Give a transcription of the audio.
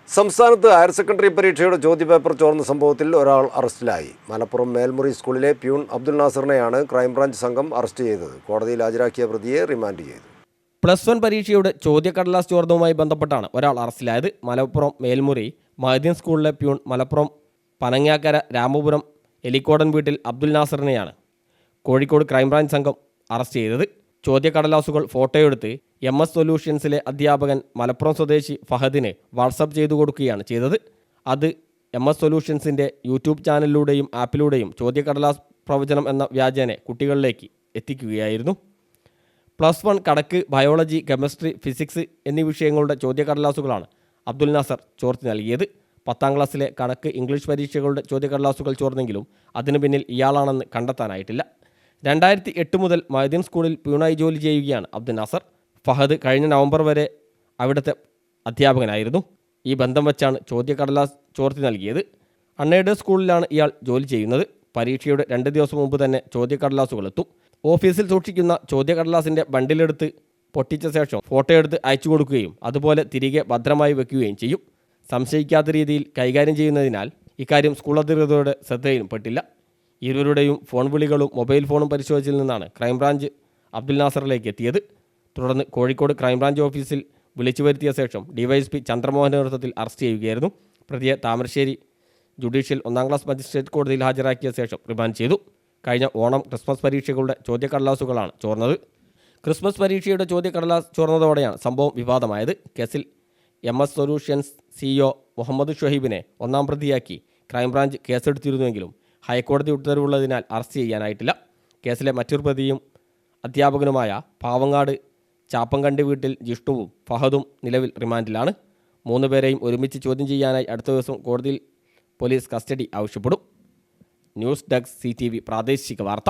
സംസ്ഥാനത്ത് higher secondary പരീക്ഷയുടെ ചോദ്യപേപ്പർ ചോർന്ന സംഭവത്തിൽ ഒരാൾ അറസ്റ്റിലായി. മലപ്പുറം മേൽമുറി സ്കൂളിലെ പ്യൂൺ അബ്ദുൽ നാസറിനെയാണ് ക്രൈംബ്രാഞ്ച് സംഘം അറസ്റ്റ് ചെയ്തത്. കോടതിയിൽ ഹാജരാക്കിയ പ്രതിയെ റിമാൻഡ് ചെയ്തു. +1 പരീക്ഷയുടെ ചോദ്യക്കടലാസ് ചോർന്നതുമായി ബന്ധപ്പെട്ടാണ് ഒരാൾ അറസ്റ്റിലായത്. മലപ്പുറം മേൽമുറി മഹദീൻ സ്കൂളിലെ പ്യൂൺ മലപ്പുറം പനങ്ങാക്കര രാമപുരം എലിക്കോടൻ വീട്ടിൽ അബ്ദുൽ നാസറിനെയാണ് കോഴിക്കോട് ക്രൈംബ്രാഞ്ച് സംഘം അറസ്റ്റ് ചെയ്തത്. ചോദ്യക്കടലാസുകൾ ഫോട്ടോയെടുത്ത് MS സൊല്യൂഷൻസിലെ അധ്യാപകൻ മലപ്പുറം സ്വദേശി ഫഹദിന് വാട്സപ്പ് ചെയ്തു കൊടുക്കുകയാണ് ചെയ്തത്. അത് MS സൊല്യൂഷൻസിൻ്റെ യൂട്യൂബ് ചാനലിലൂടെയും ആപ്പിലൂടെയും ചോദ്യക്കടലാസ് പ്രവചനം എന്ന വ്യാജേന കുട്ടികളിലേക്ക് എത്തിക്കുകയായിരുന്നു. +1 കണക്ക്, ബയോളജി, കെമിസ്ട്രി, ഫിസിക്സ് എന്നീ വിഷയങ്ങളുടെ ചോദ്യക്കടലാസുകളാണ് അബ്ദുൽ നാസർ ചോർത്തി നൽകിയത്. 10ാം ക്ലാസ്സിലെ കണക്ക്, ഇംഗ്ലീഷ് പരീക്ഷകളുടെ ചോദ്യക്കടലാസുകൾ ചോർന്നെങ്കിലും അതിനു പിന്നിൽ ഇയാളാണെന്ന് കണ്ടെത്താനായിട്ടില്ല. 2008 മുതൽ മഹദീൻ സ്കൂളിൽ പ്യൂണായി ജോലി ചെയ്യുകയാണ് അബ്ദുൽ നാസർ. ഫഹദ് കഴിഞ്ഞ നവംബർ വരെ അവിടുത്തെ അധ്യാപകനായിരുന്നു. ഈ ബന്ധം വെച്ചാണ് ചോദ്യക്കടലാസ് ചോർത്തി നൽകിയത്. അൺഎയ്ഡഡ് സ്കൂളിലാണ് ഇയാൾ ജോലി ചെയ്യുന്നത്. പരീക്ഷയുടെ 2 ദിവസം മുമ്പ് തന്നെ ചോദ്യക്കടലാസുകൾ എത്തും. ഓഫീസിൽ സൂക്ഷിക്കുന്ന ചോദ്യക്കടലാസിൻ്റെ ബണ്ടിലെടുത്ത് പൊട്ടിച്ച ശേഷം ഫോട്ടോ എടുത്ത് അയച്ചു കൊടുക്കുകയും അതുപോലെ തിരികെ ഭദ്രമായി വെക്കുകയും ചെയ്യും. സംശയിക്കാത്ത രീതിയിൽ കൈകാര്യം ചെയ്യുന്നതിനാൽ ഇക്കാര്യം സ്കൂൾ അധികൃതരുടെ ശ്രദ്ധയിലും പെട്ടില്ല. ഇരുവരുടെയും ഫോൺ വിളികളും മൊബൈൽ ഫോണും പരിശോധിച്ചതിൽ നിന്നാണ് ക്രൈംബ്രാഞ്ച് അബ്ദുൽ നാസറിലേക്ക് എത്തിയത്. തുടർന്ന് കോഴിക്കോട് ക്രൈംബ്രാഞ്ച് ഓഫീസിൽ വിളിച്ചു വരുത്തിയ ശേഷം ഡിവൈഎസ്പി ചന്ദ്രമോഹൻ്റെ നേതൃത്വത്തിൽ അറസ്റ്റ് ചെയ്യുകയായിരുന്നു. പ്രതിയെ താമരശ്ശേരി ജുഡീഷ്യൽ 1ാം ക്ലാസ് മജിസ്ട്രേറ്റ് കോടതിയിൽ ഹാജരാക്കിയ ശേഷം റിമാൻഡ് ചെയ്തു. കഴിഞ്ഞ ഓണം, ക്രിസ്മസ് പരീക്ഷകളുടെ ചോദ്യക്കടലാസുകളാണ് ചോർന്നത്. ക്രിസ്മസ് പരീക്ഷയുടെ ചോദ്യക്കടലാസ് ചോർന്നതോടെയാണ് സംഭവം വിവാദമായത്. കേസിൽ MS സൊല്യൂഷൻസ് CEO മുഹമ്മദ് ഷുഹൈബിനെ 1ാം പ്രതിയാക്കി ക്രൈംബ്രാഞ്ച് കേസെടുത്തിരുന്നുവെങ്കിലും ഹൈക്കോടതി ഉത്തരവുള്ളതിനാൽ അറസ്റ്റ് ചെയ്യാനായിട്ടില്ല. കേസിലെ മറ്റൊരു പ്രതിയും അധ്യാപകനുമായ പാവങ്ങാട് ചാപ്പങ്കണ്ടി വീട്ടിൽ ജിഷ്ണുവും ഫഹദും നിലവിൽ റിമാൻഡിലാണ്. 3 പേരെയും ഒരുമിച്ച് ചോദ്യം ചെയ്യാനായി അടുത്ത ദിവസം കോടതിയിൽ പോലീസ് കസ്റ്റഡി ആവശ്യപ്പെടും. ന്യൂസ് ഡെസ്ക് CTV പ്രാദേശിക വാർത്ത.